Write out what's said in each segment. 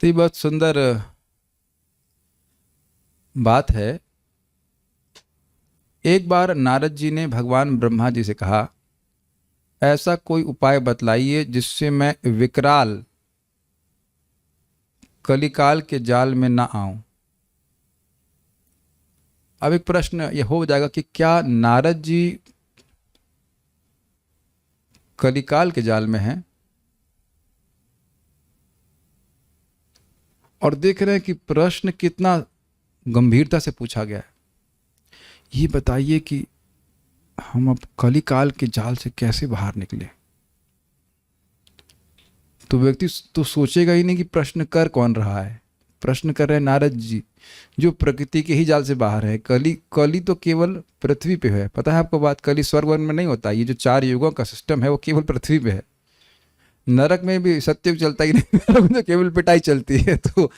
तो ये बहुत सुंदर बात है। एक बार नारद जी ने भगवान ब्रह्मा जी से कहा, ऐसा कोई उपाय बतलाइए जिससे मैं विकराल कलिकाल के जाल में ना आऊं। अब एक प्रश्न यह हो जाएगा कि क्या नारद जी कलिकाल के जाल में हैं? और देख रहे हैं कि प्रश्न कितना गंभीरता से पूछा गया है। ये बताइए कि हम अब कलिकाल के जाल से कैसे बाहर निकले। तो व्यक्ति तो सोचेगा ही नहीं कि प्रश्न कर कौन रहा है। प्रश्न कर रहे हैं नारद जी, जो प्रकृति के ही जाल से बाहर है। कली तो केवल पृथ्वी पे है। पता है आपको बात? कली स्वर्ग में नहीं होता। ये जो 4 युगों का सिस्टम है वो केवल पृथ्वी पे है। नरक में भी सत्ययुग चलता ही नहीं। नरक में तो केवल पिटाई चलती है। तो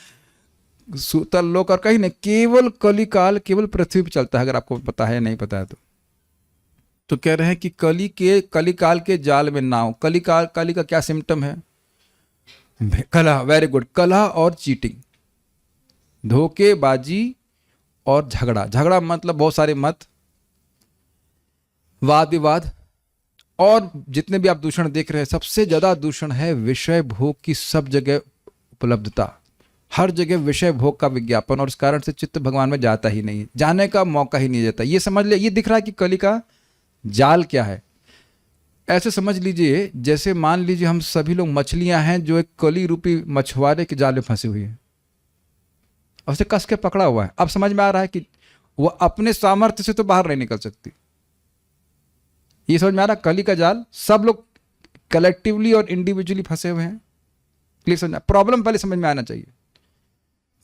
सूतल लोक और कहीं नहीं, केवल कलिकाल केवल पृथ्वी पे चलता है। अगर आपको पता है, नहीं पता है तो कह रहे हैं कि कलिकाल के जाल में ना हो। कली का क्या सिम्टम है? कलह। Very good. कलह और चीटिंग, धोखेबाजी और झगड़ा। झगड़ा मतलब बहुत सारे मत, वाद विवाद, और जितने भी आप दूषण देख रहे हैं, सबसे ज्यादा दूषण है विषय भोग की सब जगह उपलब्धता। हर जगह विषय भोग का विज्ञापन, और इस कारण से चित्त भगवान में जाता ही नहीं है, जाने का मौका ही नहीं देता। ये समझ ले, ये दिख रहा है कि कली का जाल क्या है। ऐसे समझ लीजिए जैसे मान लीजिए हम सभी लोग मछलियां हैं जो एक कली रूपी मछुआरे के जाल में फंसी हुई है, और उसे कस के पकड़ा हुआ है। अब समझ में आ रहा है कि वह अपने सामर्थ्य से तो बाहर नहीं निकल सकती। ये समझ में आ रहा, कली का जाल, सब लोग कलेक्टिवली और इंडिविजुअली फंसे हुए हैं। क्लियर समझ? प्रॉब्लम पहले समझ में आना चाहिए।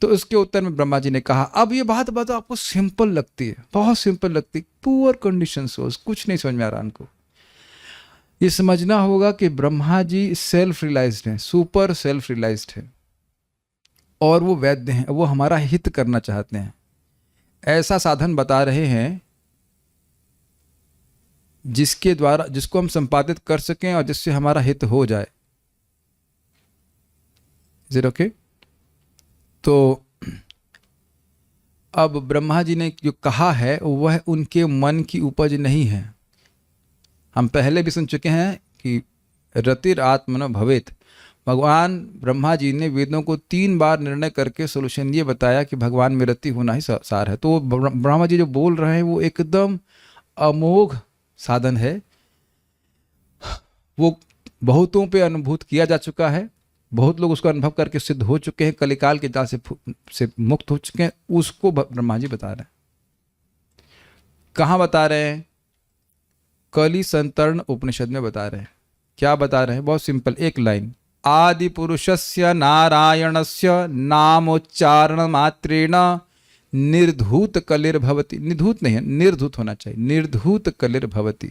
तो इसके उत्तर में ब्रह्मा जी ने कहा, अब ये बात आपको सिंपल लगती है, बहुत सिंपल लगती है, पुअर कंडीशन सोर्स, कुछ नहीं समझ में आ रहा उनको। ये समझना होगा कि ब्रह्मा जी सेल्फ रियलाइज्ड हैं, सुपर सेल्फ रियलाइज्ड है, और वो वैद्य हैं, वो हमारा हित करना चाहते हैं। ऐसा साधन बता रहे हैं जिसके द्वारा, जिसको हम संपादित कर सकें और जिससे हमारा हित हो जाए। Is it okay? तो अब ब्रह्मा जी ने जो कहा है वह उनके मन की उपज नहीं है। हम पहले भी सुन चुके हैं कि रतिर आत्मनो भवेत। भगवान ब्रह्मा जी ने वेदों को 3 बार निर्णय करके सोल्यूशन ये बताया कि भगवान में रति होना ही सार है। तो ब्रह्मा जी जो बोल रहे हैं वो एकदम अमोघ साधन है। वो बहुतों पे अनुभूत किया जा चुका है, बहुत लोग उसको अनुभव करके सिद्ध हो चुके हैं, कलिकाल के जाल से मुक्त हो चुके हैं। उसको ब्रह्मा जी बता रहे हैं। कहाँ बता रहे हैं? कलि संतरण उपनिषद में बता रहे हैं। क्या बता रहे हैं? बहुत सिंपल, एक लाइन, आदि पुरुषस्य नारायणस्य नामोच्चारण मात्रेण निर्धूत कलिर्भवति। निर्धूत नहीं है, निर्धूत होना चाहिए, निर्धूत कलिर्भवति।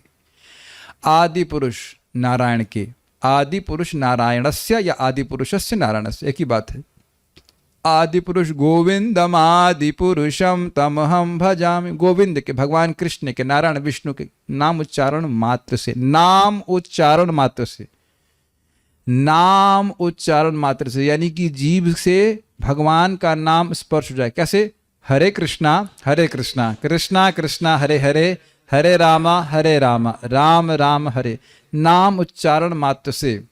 आदि पुरुष नारायण के, आदि पुरुष नारायणस्य या आदि पुरुषस्य नारायणस्य एक ही बात है। आदि पुरुष गोविंदम आदि पुरुषम तमहम भजामि। गोविंद के, भगवान कृष्ण के, नारायण विष्णु के नाम उच्चारण मात्र से, नाम उच्चारण मात्र से, नाम उच्चारण मात्र से, यानी कि जीभ से भगवान का नाम स्पर्श हो जाए। कैसे? हरे कृष्णा कृष्णा कृष्णा हरे हरे, हरे रामा राम राम हरे। नाम उच्चारण मात्र से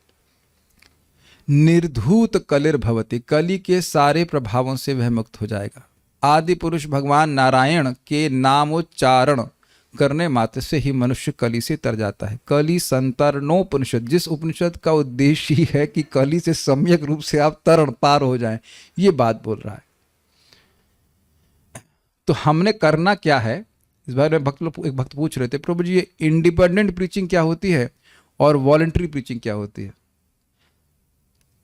निर्धूत कलिर्भवति, कली के सारे प्रभावों से वह मुक्त हो जाएगा। आदि पुरुष भगवान नारायण के नामोच्चारण करने मात्र से ही मनुष्य कली से तर जाता है। कली संतरणोपनिषद, जिस उपनिषद का उद्देश्य ही है कि कली से सम्यक रूप से आप तरण पार हो जाएं, ये बात बोल रहा है। तो हमने करना क्या है, इस बारे में एक भक्त पूछ रहे थे, प्रभु जी ये इंडिपेंडेंट प्रीचिंग क्या होती है और वॉलंटरी प्रीचिंग क्या होती है?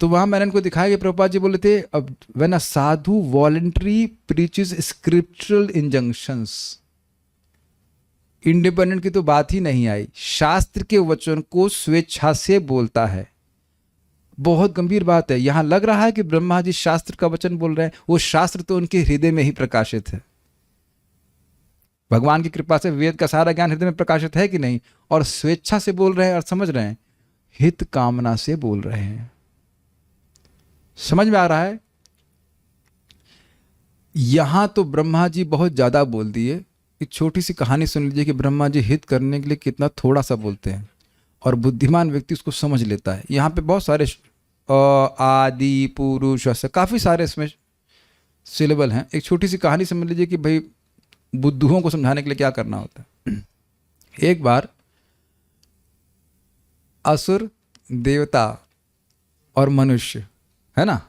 तो वहां मैंने इनको दिखाया कि प्रभुपाद जी बोले थे, अब when a sadhu voluntary preaches scriptural injunctions, independent की तो बात ही नहीं आई, शास्त्र के वचन को स्वेच्छा से बोलता है। बहुत गंभीर बात है। यहां लग रहा है कि ब्रह्मा जी शास्त्र का वचन बोल रहे हैं, वो शास्त्र तो उनके हृदय में ही प्रकाशित है। भगवान की कृपा से वेद का सारा ज्ञान हृदय में प्रकाशित है कि नहीं, और स्वेच्छा से बोल रहे हैं और समझ रहे हैं, हित कामना से बोल रहे हैं। समझ में आ रहा है? यहाँ तो ब्रह्मा जी बहुत ज़्यादा बोल दिए। एक छोटी सी कहानी सुन लीजिए कि ब्रह्मा जी हित करने के लिए कितना थोड़ा सा बोलते हैं और बुद्धिमान व्यक्ति उसको समझ लेता है। यहाँ पे बहुत सारे आदि पुरुष काफ़ी सारे इसमें सिलेबल हैं। एक छोटी सी कहानी समझ लीजिए कि भाई बुद्धुओं को समझाने के लिए क्या करना होता है। एक बार असुर, देवता और मनुष्य, है ना,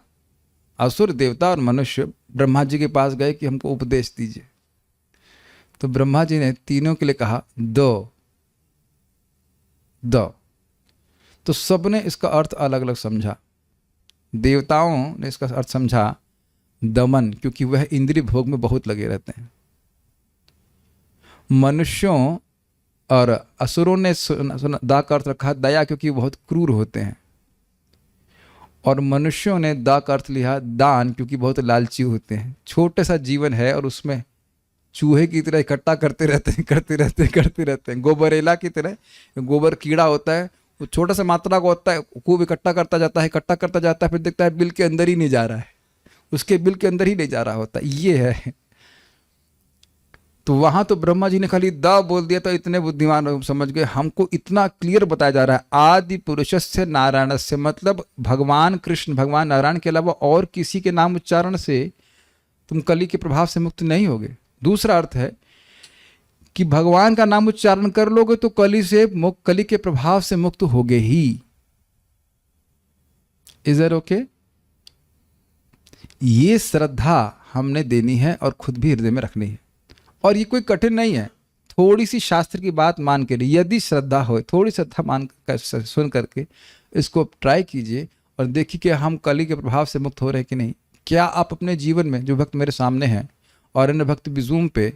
असुर, देवता और मनुष्य ब्रह्मा जी के पास गए कि हमको उपदेश दीजिए। तो ब्रह्मा जी ने तीनों के लिए कहा दो। तो सबने इसका अर्थ अलग अलग समझा। देवताओं ने इसका अर्थ समझा दमन, क्योंकि वह इंद्रिय भोग में बहुत लगे रहते हैं। मनुष्यों और असुरों ने दा का अर्थ रखा दया, क्योंकि बहुत क्रूर होते हैं। और मनुष्यों ने दा का अर्थ लिया दान, क्योंकि बहुत लालची होते हैं। छोटे सा जीवन है और उसमें चूहे की तरह इकट्ठा करते रहते हैं। गोबरेला की तरह, गोबर कीड़ा होता है, वो छोटा सा मात्रा का होता है, खूब इकट्ठा करता जाता है, फिर देखता है बिल के अंदर ही नहीं जा रहा है, उसके बिल के अंदर ही नहीं जा रहा होता। ये है। तो वहां तो ब्रह्मा जी ने खाली द बोल दिया, तो इतने बुद्धिमान समझ गए। हमको इतना क्लियर बताया जा रहा है आदि पुरुषस्य नारायणस्य, मतलब भगवान कृष्ण, भगवान नारायण के अलावा और किसी के नाम उच्चारण से तुम कली के प्रभाव से मुक्त नहीं होगे। दूसरा अर्थ है कि भगवान का नाम उच्चारण कर लोगे तो कली के प्रभाव से मुक्त होगे ही। Is that okay? ये श्रद्धा हमने देनी है और खुद भी हृदय में रखनी है। और ये कोई कठिन नहीं है, थोड़ी सी शास्त्र की बात मान के लिए, यदि श्रद्धा हो, थोड़ी श्रद्धा मान कर सुन करके इसको ट्राई कीजिए और देखिए कि हम कली के प्रभाव से मुक्त हो रहे हैं कि नहीं। क्या आप अपने जीवन में, जो भक्त मेरे सामने हैं और अन्य भक्त भी जूम पे,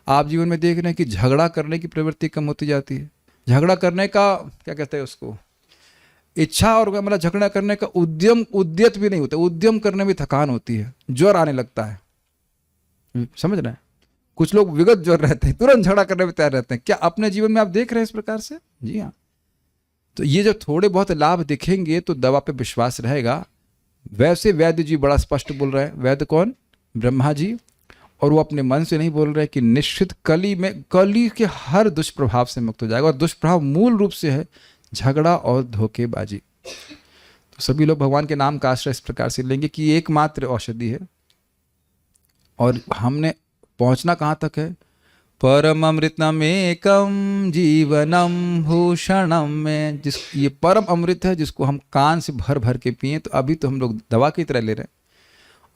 आप जीवन में देख रहे हैं कि झगड़ा करने की प्रवृत्ति कम होती जाती है। झगड़ा करने का क्या कहते हैं उसको, इच्छा, और मतलब झगड़ा करने का उद्यत भी नहीं होता। उद्यम करने में थकान होती है, ज्वर आने लगता है। समझ रहे हैं? कुछ लोग विगत ज्वर रहते हैं, तुरंत झगड़ा करने में तैयार रहते हैं। क्या अपने जीवन में आप देख रहे हैं इस प्रकार से? जी हाँ। तो ये जब थोड़े बहुत लाभ दिखेंगे तो दवा पे विश्वास रहेगा। वैसे वैद्य जी बड़ा स्पष्ट बोल रहे हैं। वैद्य कौन? ब्रह्मा जी। और वो अपने मन से नहीं बोल रहे कि निश्चित कली के हर दुष्प्रभाव से मुक्त हो जाएगा। और दुष्प्रभाव मूल रूप से है झगड़ा और धोखेबाजी। तो सभी लोग भगवान के नाम का आश्रय इस प्रकार से लेंगे कि एकमात्र औषधि है। और हमने पहुंचना कहाँ तक है? परम अमृतम एकम जीवनम भूषणम में। ये परम अमृत है जिसको हम कान से भर भर के पिए। तो अभी तो हम लोग दवा की तरह ले रहे हैं,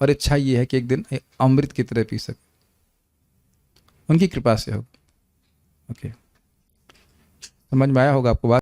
और इच्छा ये है कि एक दिन अमृत की तरह पी सके। उनकी कृपा से हो। ओके, समझ में आया होगा आपको बात?